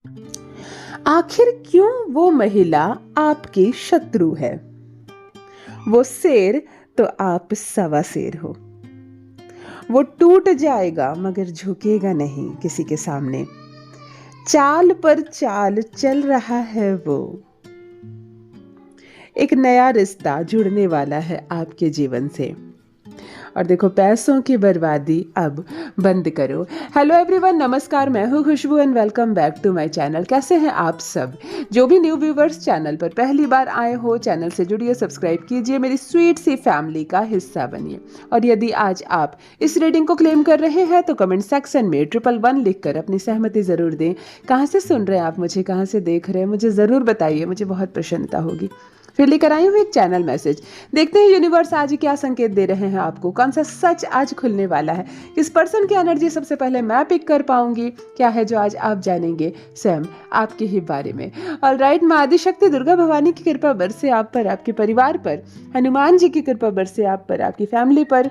आखिर क्यों वो महिला आपकी शत्रु है? वो शेर तो आप सवा शेर हो। वो टूट जाएगा मगर झुकेगा नहीं किसी के सामने। चाल पर चाल चल रहा है वो। एक नया रिश्ता जुड़ने वाला है आपके जीवन से। और देखो, पैसों की बर्बादी अब बंद करो। हेलो एवरीवन, नमस्कार, मैं हूँ Khushboo and welcome back to my channel. कैसे हैं आप सब? जो भी न्यू व्यूवर्स चैनल पर पहली बार आए हो, चैनल से जुड़िए, सब्सक्राइब कीजिए, मेरी स्वीट सी फैमिली का हिस्सा बनिए। और यदि आज आप इस रीडिंग को क्लेम कर रहे हैं तो कमेंट सेक्शन में 111 लिखकर अपनी सहमति ज़रूर दें। कहाँ से सुन रहे हैं आप मुझे, कहाँ से देख रहे हैं, मुझे ज़रूर बताइए, मुझे बहुत प्रसन्नता होगी। फिर लेकर आई हूँ एक चैनल मैसेज। देखते हैं यूनिवर्स आज क्या संकेत दे रहे हैं आपको, कौन सा सच आज खुलने वाला है, किस पर्सन की एनर्जी सबसे पहले मैं पिक कर पाऊंगी, क्या है जो आज आप जानेंगे स्वयं आपके ही बारे में। ऑलराइट, माँ आदिशक्ति दुर्गा भवानी की कृपा बरसे आप पर, आपके परिवार पर, हनुमान जी की कृपा बरसे आप पर, आपकी फैमिली पर।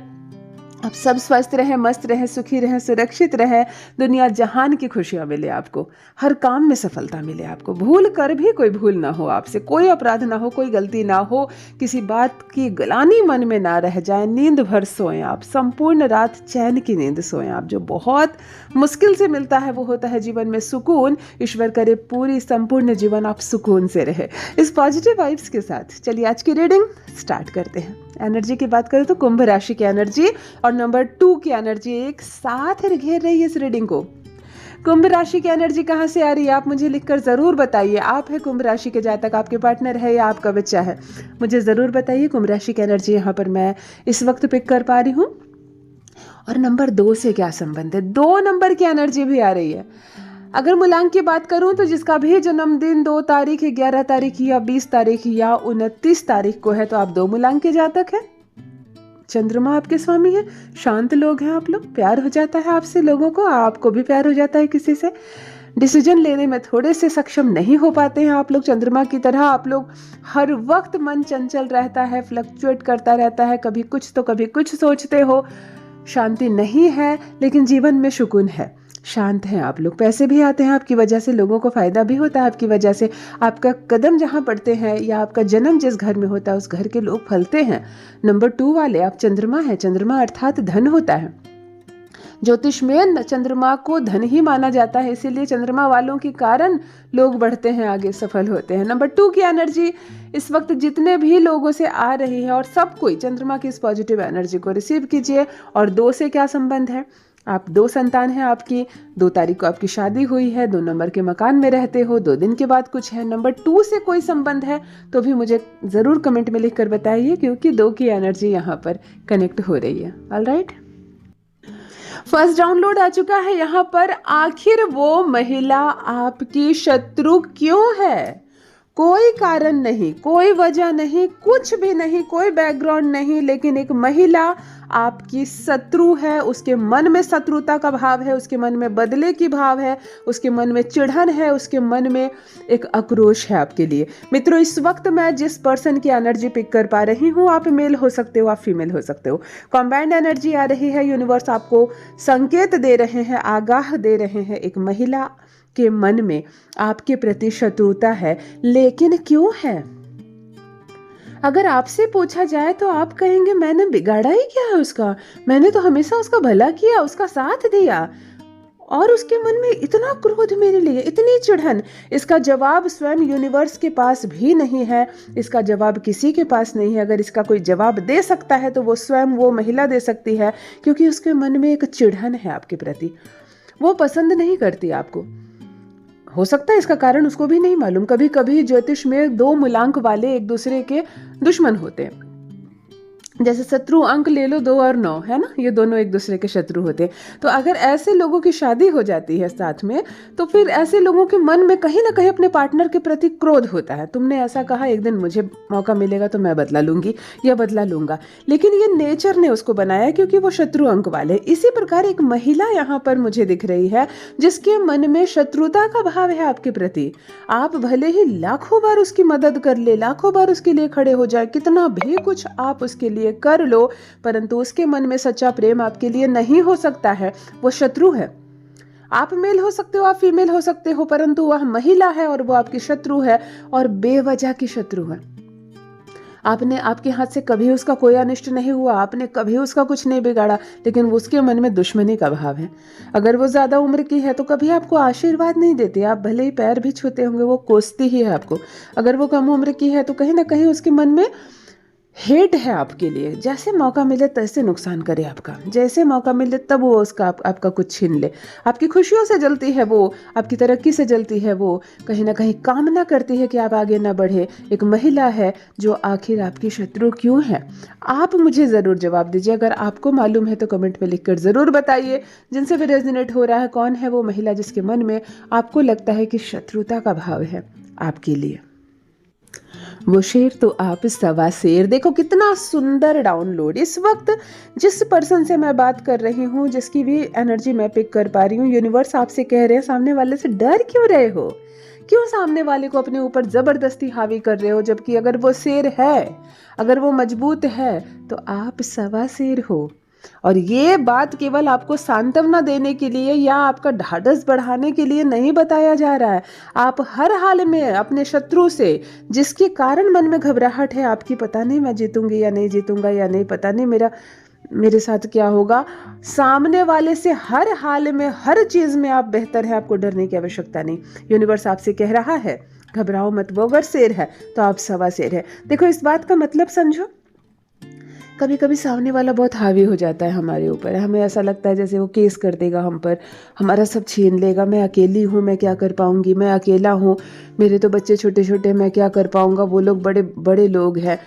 आप सब स्वस्थ रहें, मस्त रहें, सुखी रहें, सुरक्षित रहें, दुनिया जहान की खुशियां मिले आपको, हर काम में सफलता मिले आपको, भूल कर भी कोई भूल ना हो आपसे, कोई अपराध ना हो, कोई गलती ना हो, किसी बात की ग्लानि मन में ना रह जाए, नींद भर सोएं आप, संपूर्ण रात चैन की नींद सोएं आप। जो बहुत मुश्किल से मिलता है वो होता है जीवन में सुकून। ईश्वर करे पूरी संपूर्ण जीवन आप सुकून से रहे इस पॉजिटिव वाइब्स के साथ। चलिए आज की रीडिंग स्टार्ट करते हैं। एनर्जी की बात करें तो कुंभ राशि की एनर्जी और नंबर 2 की एनर्जी एक साथ घेर रही है इस रीडिंग को। कुंभ राशि की एनर्जी कहां से आ रही है आप मुझे लिखकर जरूर बताइए। आप है कुंभ राशि के जातक, आपके पार्टनर है या आपका बच्चा है, मुझे जरूर बताइए। कुंभ राशि की एनर्जी यहाँ पर मैं इस वक्त पिक कर पा रही हूँ। और नंबर 2 से क्या संबंध है? 2 नंबर की एनर्जी भी आ रही है। अगर मूलांक की बात करूं तो जिसका भी जन्मदिन 2 तारीख, 11 तारीख या 20 तारीख या 29 तारीख को है तो आप 2 मूलांक के जातक हैं। चंद्रमा आपके स्वामी है, शांत लोग हैं आप लोग, प्यार हो जाता है आपसे लोगों को, आपको भी प्यार हो जाता है किसी से। डिसीजन लेने में थोड़े से सक्षम नहीं हो पाते हैं आप लोग, चंद्रमा की तरह आप लोग हर वक्त मन चंचल रहता है, फ्लक्चुएट करता रहता है, कभी कुछ तो कभी कुछ सोचते हो। शांति नहीं है लेकिन जीवन में सुकून है, शांत हैं आप लोग। पैसे भी आते हैं आपकी वजह से, लोगों को फायदा भी होता है आपकी वजह से। आपका कदम जहां पड़ते हैं या आपका जन्म जिस घर में होता है उस घर के लोग फलते हैं। नंबर 2 वाले आप चंद्रमा है, चंद्रमा अर्थात धन होता है। ज्योतिष में चंद्रमा को धन ही माना जाता है, इसीलिए चंद्रमा वालों के कारण लोग बढ़ते हैं, आगे सफल होते हैं। नंबर 2 की एनर्जी इस वक्त जितने भी लोगों से आ रही है और सब कोई चंद्रमा की इस पॉजिटिव एनर्जी को रिसीव कीजिए। और 2 से क्या संबंध है? आप 2 संतान हैं आपकी, 2 तारीख को आपकी शादी हुई है, 2 नंबर के मकान में रहते हो, 2 दिन के बाद कुछ है। नंबर 2 से कोई संबंध है तो भी मुझे ज़रूर कमेंट में लिख कर बताइए, क्योंकि 2 की एनर्जी यहाँ पर कनेक्ट हो रही है। ऑलराइट, फर्स्ट डाउनलोड आ चुका है यहाँ पर। आखिर वो महिला आपकी शत्रु क्यों है? कोई कारण नहीं, कोई वजह नहीं, कुछ भी नहीं, कोई बैकग्राउंड नहीं, लेकिन एक महिला आपकी शत्रु है। उसके मन में शत्रुता का भाव है, उसके मन में बदले की भाव है, उसके मन में चिढ़न है, उसके मन में एक आक्रोश है आपके लिए। मित्रों, इस वक्त मैं जिस पर्सन की एनर्जी पिक कर पा रही हूँ, आप मेल हो सकते हो, आप फीमेल हो सकते हो, कॉम्बाइंड एनर्जी आ रही है। यूनिवर्स आपको संकेत दे रहे हैं, आगाह दे रहे हैं, एक महिला के मन में आपके प्रति शत्रुता है। लेकिन क्यों है? अगर आपसे पूछा जाए तो आप कहेंगे मैंने बिगाड़ा ही क्या है उसका, मैंने तो हमेशा उसका भला किया, उसका साथ दिया, और उसके मन में इतना क्रोध मेरे लिए, इतनी चिढ़न। इसका जवाब स्वयं यूनिवर्स के पास भी नहीं है, इसका जवाब किसी के पास नहीं है। अगर इसका कोई जवाब दे सकता है तो वो स्वयं वो महिला दे सकती है, क्योंकि उसके मन में एक चिढ़न है आपके प्रति। वो पसंद नहीं करती आपको। हो सकता है इसका कारण उसको भी नहीं मालूम। कभी कभी ज्योतिष में 2 मूलांक वाले एक दूसरे के दुश्मन होते हैं। जैसे शत्रु अंक ले लो 2 और 9, है ना, ये दोनों एक दूसरे के शत्रु होते हैं। तो अगर ऐसे लोगों की शादी हो जाती है साथ में, तो फिर ऐसे लोगों के मन में कहीं ना कहीं अपने पार्टनर के प्रति क्रोध होता है। तुमने ऐसा कहा, एक दिन मुझे मौका मिलेगा तो मैं बदला लूंगी या बदला लूंगा, लेकिन ये नेचर ने उसको बनाया क्योंकि वो शत्रु अंक वाले। इसी प्रकार एक महिला यहाँ पर मुझे दिख रही है जिसके मन में शत्रुता का भाव है आपके प्रति। आप भले ही लाखों बार उसकी मदद कर ले, लाखों बार उसके लिए खड़े हो जाए, कितना भी कुछ आप उसके लिए कर लो, परंतु उसके मन में सच्चा प्रेम आपके लिए नहीं हो सकता है। वो शत्रु है। आप मेल हो सकते हो, आप फीमेल हो सकते हो, परंतु वह महिला है और वो आपकी शत्रु है और बेवजह की शत्रु है। आपने आपके हाथ से कभी उसका कोई अनिष्ट नहीं हुआ, आपने कभी उसका कुछ नहीं बिगाड़ा, लेकिन उसके मन में दुश्मनी का भाव है। अगर वो ज़्यादा उम्र की है तो कभी आपको आशीर्वाद नहीं देती, आप भले ही पैर भी छूते होंगे वो कोसती ही है आपको। अगर वो कम उम्र की है तो कहीं ना कहीं उसके मन में हेट है आपके लिए, जैसे मौका मिले तैसे नुकसान करे आपका, जैसे मौका मिले तब वो उसका आपका कुछ छीन ले। आपकी खुशियों से जलती है वो, आपकी तरक्की से जलती है वो, कहीं ना कहीं कामना करती है कि आप आगे ना बढ़े। एक महिला है जो आखिर आपकी शत्रु क्यों है, आप मुझे ज़रूर जवाब दीजिए। अगर आपको मालूम है तो कमेंट में लिखकर ज़रूर बताइए। जिनसे भी रेजोनेट हो रहा है, कौन है वो महिला जिसके मन में आपको लगता है कि शत्रुता का भाव है आपके लिए। वो शेर तो आप सवा शेर। देखो कितना सुंदर डाउनलोड। इस वक्त जिस पर्सन से मैं बात कर रही हूँ, जिसकी भी एनर्जी मैं पिक कर पा रही हूँ, यूनिवर्स आपसे कह रहे हैं सामने वाले से डर क्यों रहे हो, क्यों सामने वाले को अपने ऊपर जबरदस्ती हावी कर रहे हो, जबकि अगर वो शेर है, अगर वो मजबूत है तो आप सवा शेर हो। और ये बात केवल आपको सांत्वना देने के लिए या आपका ढाढ़स बढ़ाने के लिए नहीं बताया जा रहा है। आप हर हाल में अपने शत्रु से, जिसके कारण मन में घबराहट है आपकी, पता नहीं मैं जीतूंगी या नहीं जीतूंगा या नहीं, पता नहीं मेरे साथ क्या होगा, सामने वाले से हर हाल में हर चीज में आप बेहतर है, आपको डरने की आवश्यकता नहीं। यूनिवर्स आपसे कह रहा है घबराओ मत, वो अगर शेर है तो आप सवा शेर है। देखो इस बात का मतलब समझो। कभी कभी सामने वाला बहुत हावी हो जाता है हमारे ऊपर, हमें ऐसा लगता है जैसे वो केस कर देगा हम पर, हमारा सब छीन लेगा। मैं अकेली हूँ, मैं क्या कर पाऊंगी, मैं अकेला हूँ, मेरे तो बच्चे छोटे छोटे, मैं क्या कर पाऊंगा, वो लोग बड़े बड़े लोग हैं।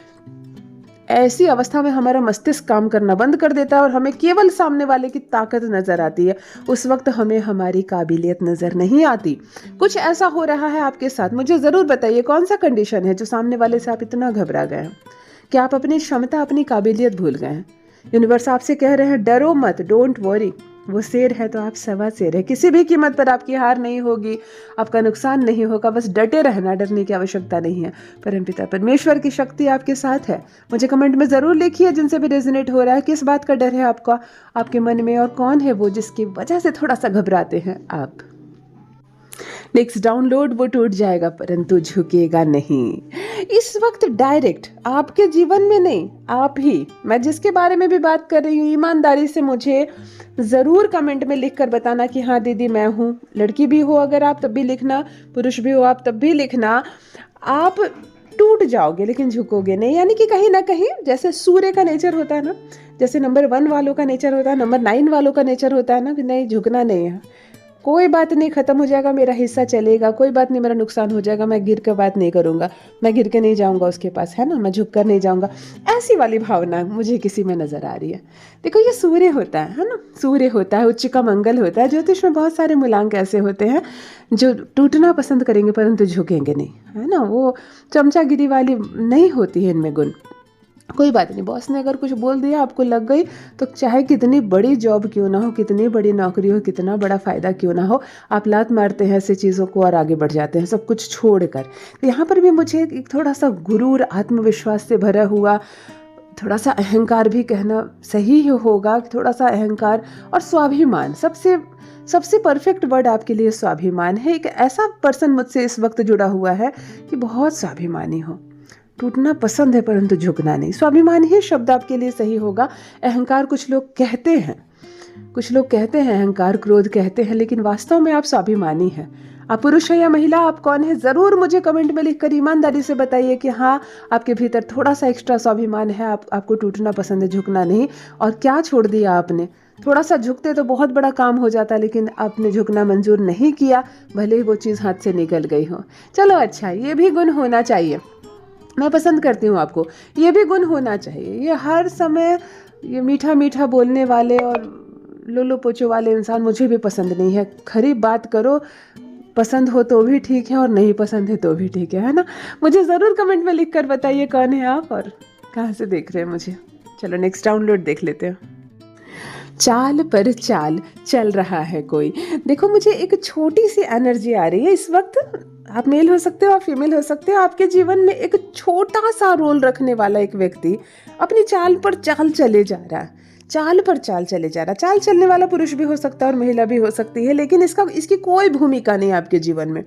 ऐसी अवस्था में हमारा मस्तिष्क काम करना बंद कर देता है और हमें केवल सामने वाले की ताकत नजर आती है। उस वक्त हमें हमारी काबिलियत नजर नहीं आती। कुछ ऐसा हो रहा है आपके साथ, मुझे जरूर बताइए कौन सा कंडीशन है जो सामने वाले से आप इतना घबरा गए हैं। क्या आप अपनी क्षमता, अपनी काबिलियत भूल गए हैं? यूनिवर्स आपसे कह रहे हैं डरो मत, डोंट वरी। वो शेर है तो आप सवा शेर है। किसी भी कीमत पर आपकी हार नहीं होगी, आपका नुकसान नहीं होगा, बस डटे रहना, डरने की आवश्यकता नहीं है। परमपिता परमेश्वर की शक्ति आपके साथ है। मुझे कमेंट में ज़रूर लिखिए जिनसे भी रेजोनेट हो रहा है, किस बात का डर है आपका, आपके मन में, और कौन है वो जिसकी वजह से थोड़ा सा घबराते हैं आप। नेक्स्ट डाउनलोड, वो टूट जाएगा परंतु झुकेगा नहीं। इस वक्त डायरेक्ट आपके जीवन में नहीं, आप ही, मैं जिसके बारे में भी बात कर रही हूँ, ईमानदारी से मुझे ज़रूर कमेंट में लिख कर बताना कि हाँ दीदी मैं हूँ। लड़की भी हो अगर आप तब भी लिखना, पुरुष भी हो आप तब भी लिखना। आप टूट जाओगे लेकिन झुकोगे नहीं, यानी कि कहीं ना कहीं जैसे सूर्य का नेचर होता है ना, जैसे नंबर 1 वालों का नेचर होता है, नंबर 9 वालों का नेचर होता है ना, कि नहीं झुकना नहीं है, कोई बात नहीं, खत्म हो जाएगा, मेरा हिस्सा चलेगा, कोई बात नहीं, मेरा नुकसान हो जाएगा, मैं गिर कर बात नहीं करूंगा, मैं गिर के नहीं जाऊंगा उसके पास, है ना, मैं झुक कर नहीं जाऊंगा। ऐसी वाली भावना मुझे किसी में नजर आ रही है। देखो ये सूर्य होता है ना, सूर्य होता है, उच्च का मंगल होता है। ज्योतिष में बहुत सारे मूलांक ऐसे होते हैं जो टूटना पसंद करेंगे परंतु झुकेंगे नहीं, है ना, वो चमचागिरी वाली नहीं होती है इनमें गुण। कोई बात नहीं, बॉस ने अगर कुछ बोल दिया, आपको लग गई, तो चाहे कितनी बड़ी जॉब क्यों ना हो, कितनी बड़ी नौकरी हो, कितना बड़ा फायदा क्यों ना हो, आप लात मारते हैं ऐसे चीज़ों को और आगे बढ़ जाते हैं सब कुछ छोड़कर। तो यहाँ पर भी मुझे एक थोड़ा सा गुरूर, आत्मविश्वास से भरा हुआ, थोड़ा सा अहंकार भी कहना सही होगा, थोड़ा सा अहंकार और स्वाभिमान, सबसे परफेक्ट वर्ड आपके लिए स्वाभिमान है। एक ऐसा पर्सन मुझसे इस वक्त जुड़ा हुआ है कि बहुत स्वाभिमानी हो, टूटना पसंद है परंतु झुकना नहीं। स्वाभिमान ही शब्द आपके लिए सही होगा। अहंकार कुछ लोग कहते हैं, कुछ लोग कहते हैं अहंकार, क्रोध कहते हैं, लेकिन वास्तव में आप स्वाभिमानी हैं। आप पुरुष है या महिला, आप कौन है, जरूर मुझे कमेंट में लिखकर ईमानदारी से बताइए कि हाँ आपके भीतर थोड़ा सा एक्स्ट्रा स्वाभिमान है, आपको टूटना पसंद है, झुकना नहीं। और क्या छोड़ दिया आपने, थोड़ा सा झुकते तो बहुत बड़ा काम हो जाता, लेकिन आपने झुकना मंजूर नहीं किया, भले ही वो चीज़ हाथ से निकल गई हो। चलो अच्छा, ये भी गुण होना चाहिए, मैं पसंद करती हूँ आपको, ये भी गुण होना चाहिए। ये हर समय ये मीठा मीठा बोलने वाले और लोलो पोचो वाले इंसान मुझे भी पसंद नहीं है। खरी बात करो, पसंद हो तो भी ठीक है और नहीं पसंद है तो भी ठीक है ना। मुझे ज़रूर कमेंट में लिख कर बताइए कौन है आप और कहाँ से देख रहे हैं मुझे। चलो नेक्स्ट डाउनलोड देख लेते हैं। चाल पर चाल चल रहा है कोई। देखो मुझे एक छोटी सी एनर्जी आ रही है इस वक्त। आप मेल हो सकते हो, आप फीमेल हो सकते हो। आपके जीवन में एक छोटा सा रोल रखने वाला एक व्यक्ति अपनी चाल पर चाल चले जा रहा है, चाल पर चाल चले जा रहा। चाल चलने वाला पुरुष भी हो सकता है और महिला भी हो सकती है, लेकिन इसकी कोई भूमिका नहीं आपके जीवन में,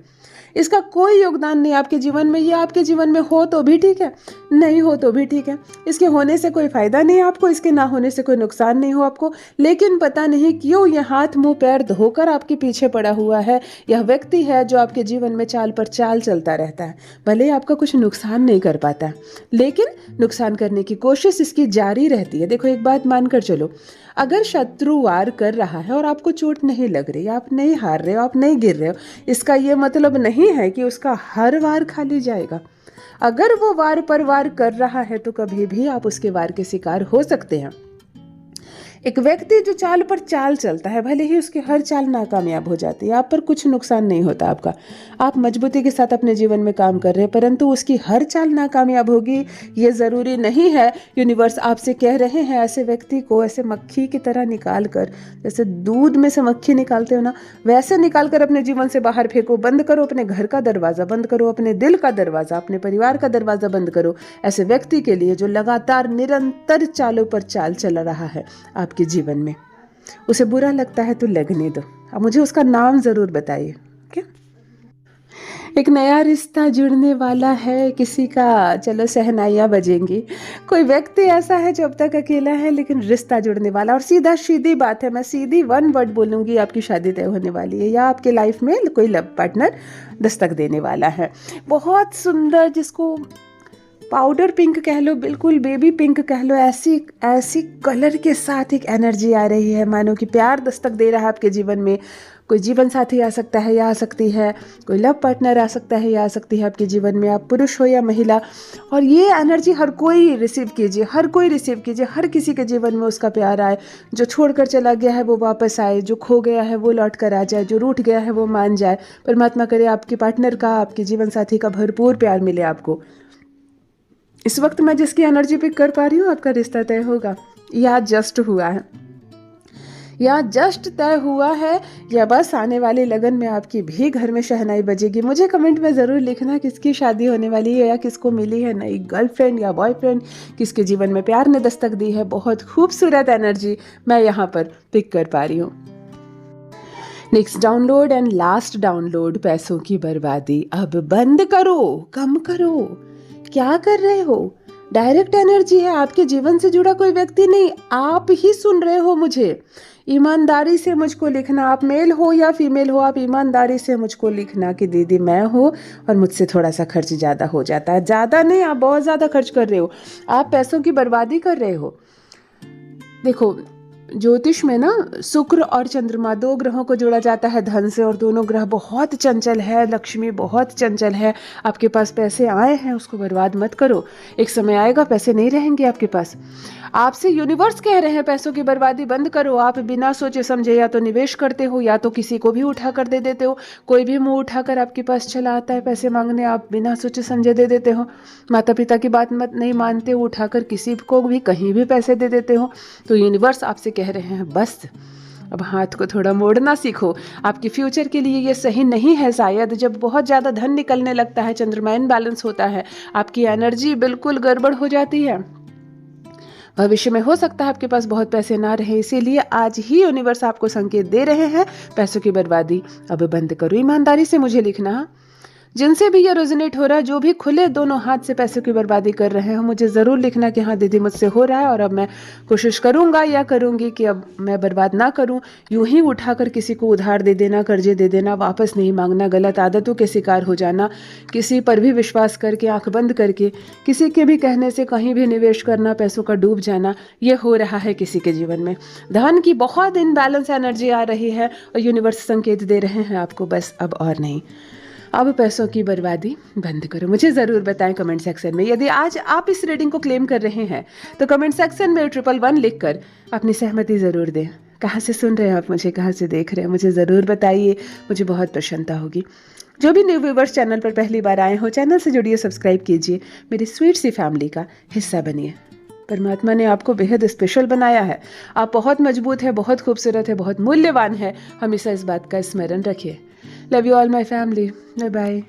इसका कोई योगदान नहीं आपके जीवन में। ये आपके जीवन में हो तो भी ठीक है, नहीं हो तो भी ठीक है। इसके होने से कोई फायदा नहीं आपको, इसके ना होने से कोई नुकसान नहीं हो आपको, लेकिन पता नहीं क्यों ये हाथ मुंह पैर धोकर आपके पीछे पड़ा हुआ है। यह व्यक्ति है जो आपके जीवन में चाल पर चाल चलता रहता है। भले ही आपका कुछ नुकसान नहीं कर पाता, लेकिन नुकसान करने की कोशिश इसकी जारी रहती है। देखो, एक बात मानकर चलो, अगर शत्रु वार कर रहा है और आपको चोट नहीं लग रही, आप नहीं हार रहे हो, आप नहीं गिर रहे हो, इसका ये मतलब नहीं है कि उसका हर वार खाली जाएगा। अगर वो वार पर वार कर रहा है तो कभी भी आप उसके वार के शिकार हो सकते हैं। एक व्यक्ति जो चाल पर चाल चलता है, भले ही उसकी हर चाल नाकामयाब हो जाती है, आप पर कुछ नुकसान नहीं होता आपका, आप मजबूती के साथ अपने जीवन में काम कर रहे हैं, परंतु उसकी हर चाल नाकामयाब होगी ये ज़रूरी नहीं है। यूनिवर्स आपसे कह रहे हैं ऐसे व्यक्ति को ऐसे मक्खी की तरह निकाल कर, जैसे दूध में से मक्खी निकालते हो ना, वैसे निकाल कर अपने जीवन से बाहर फेंको। बंद करो अपने घर का दरवाज़ा, बंद करो अपने दिल का दरवाज़ा, अपने परिवार का दरवाज़ा बंद करो ऐसे व्यक्ति के लिए जो लगातार निरंतर चालों पर चाल चल रहा है आपके जीवन में। उसे बुरा लगता है तो लगने दो, अब मुझे उसका नाम जरूर बताइए। क्या एक नया रिश्ता जुड़ने वाला है किसी का, चलो शहनाइयाँ बजेंगी। कोई व्यक्ति ऐसा है जो अब तक अकेला है लेकिन रिश्ता जुड़ने वाला, और सीधा सीधी बात है, मैं सीधी वन वर्ड बोलूँगी, आपकी शादी तय होने वाली है या आपके लाइफ में कोई लव पार्टनर दस्तक देने वाला है। बहुत सुंदर, जिसको पाउडर पिंक कह लो, बिल्कुल बेबी पिंक कह लो, ऐसी कलर के साथ एक एनर्जी आ रही है, मानो कि प्यार दस्तक दे रहा है आपके जीवन में। कोई जीवन साथी आ सकता है या आ सकती है, कोई लव पार्टनर आ सकता है या आ सकती है आपके जीवन में, आप पुरुष हो या महिला। और ये एनर्जी हर कोई रिसीव कीजिए, हर कोई रिसीव कीजिए। हर किसी के जीवन में उसका प्यार आए, जो छोड़कर चला गया है वो वापस आए, जो खो गया है वो लौट कर आ जाए, जो रूठ गया है वो मान जाए। परमात्मा करे आपके पार्टनर का, आपके जीवन साथी का भरपूर प्यार मिले आपको। इस वक्त मैं जिसकी एनर्जी पिक कर पा रही हूँ, आपका रिश्ता तय होगा या जस्ट हुआ है, या जस्ट तय हुआ है, या बस आने वाली लगन में आपकी भी घर में शहनाई बजेगी। मुझे कमेंट में ज़रूर लिखना किसकी शादी होने वाली है या किसको मिली है नई गर्लफ्रेंड या बॉयफ्रेंड, किसके जीवन में प्यार ने दस्तक दी है। बहुत खूबसूरत एनर्जी मैं यहाँ पर पिक कर पा रही हूँ। Next download and last download, पैसों की बर्बादी अब बंद करो, कम करो। क्या कर रहे हो? डायरेक्ट एनर्जी है, आपके जीवन से जुड़ा कोई व्यक्ति नहीं, आप ही सुन रहे हो मुझे। ईमानदारी से मुझको लिखना, आप मेल हो या फीमेल हो, आप ईमानदारी से मुझको लिखना कि दीदी मैं हूँ और मुझसे थोड़ा सा खर्च ज़्यादा हो जाता है। ज़्यादा नहीं, आप बहुत ज़्यादा खर्च कर रहे हो, आप पैसों की बर्बादी कर रहे हो। देखो, ज्योतिष में ना शुक्र और चंद्रमा, दो ग्रहों को जोड़ा जाता है धन से, और दोनों ग्रह बहुत चंचल है, लक्ष्मी बहुत चंचल है। आपके पास पैसे आए हैं, उसको बर्बाद मत करो, एक समय आएगा पैसे नहीं रहेंगे आपके पास। आपसे यूनिवर्स कह रहे हैं पैसों की बर्बादी बंद करो। आप बिना सोचे समझे या तो निवेश करते हो या तो किसी को भी उठा कर दे देते हो। कोई भी मुंह उठाकर आपके पास चला आता है पैसे मांगने, आप बिना सोचे समझे दे देते हो। माता पिता की बात मत नहीं मानते हो, उठाकर किसी को भी कहीं भी पैसे दे देते हो। तो यूनिवर्स आपसे कह रहे हैं बस अब हाथ को थोड़ा मोड़ना सीखो। आपके फ्यूचर के लिए ये सही नहीं है शायद। जब बहुत ज़्यादा धन निकलने लगता है, चंद्रमा इनबैलेंस होता है, आपकी एनर्जी बिल्कुल गड़बड़ हो जाती है। भविष्य में हो सकता है आपके पास बहुत पैसे ना रहे, इसीलिए आज ही यूनिवर्स आपको संकेत दे रहे हैं पैसों की बर्बादी अब बंद करो। ईमानदारी से मुझे लिखना, जिनसे भी ये रेजोनेट हो रहा है, जो भी खुले दोनों हाथ से पैसों की बर्बादी कर रहे हैं, मुझे ज़रूर लिखना कि हाँ दीदी मुझसे हो रहा है और अब मैं कोशिश करूँगा या करूँगी कि अब मैं बर्बाद ना करूँ। यूं ही उठाकर किसी को उधार दे देना, कर्जे दे देना, वापस नहीं मांगना, गलत आदतों के शिकार हो जाना, किसी पर भी विश्वास करके आंख बंद करके किसी के भी कहने से कहीं भी निवेश करना, पैसों का डूब जाना, ये हो रहा है किसी के जीवन में। धन की बहुत इनबैलेंस एनर्जी आ रही है और यूनिवर्स संकेत दे रहे हैं आपको बस अब और नहीं, अब पैसों की बर्बादी बंद करो। मुझे ज़रूर बताएं कमेंट सेक्शन में। यदि आज आप इस रीडिंग को क्लेम कर रहे हैं तो कमेंट सेक्शन में 111 लिखकर अपनी सहमति ज़रूर दें। कहाँ से सुन रहे हैं आप मुझे, कहाँ से देख रहे हैं, मुझे ज़रूर बताइए, मुझे बहुत प्रसन्नता होगी। जो भी न्यू व्यूवर्स चैनल पर पहली बार आए हो, चैनल से जुड़िए, सब्सक्राइब कीजिए, मेरी स्वीट सी फैमिली का हिस्सा बनिए। परमात्मा ने आपको बेहद स्पेशल बनाया है, आप बहुत मजबूत है, बहुत खूबसूरत है, बहुत मूल्यवान है। हमेशा इस बात का स्मरण रखिए। Love you all my family, bye bye.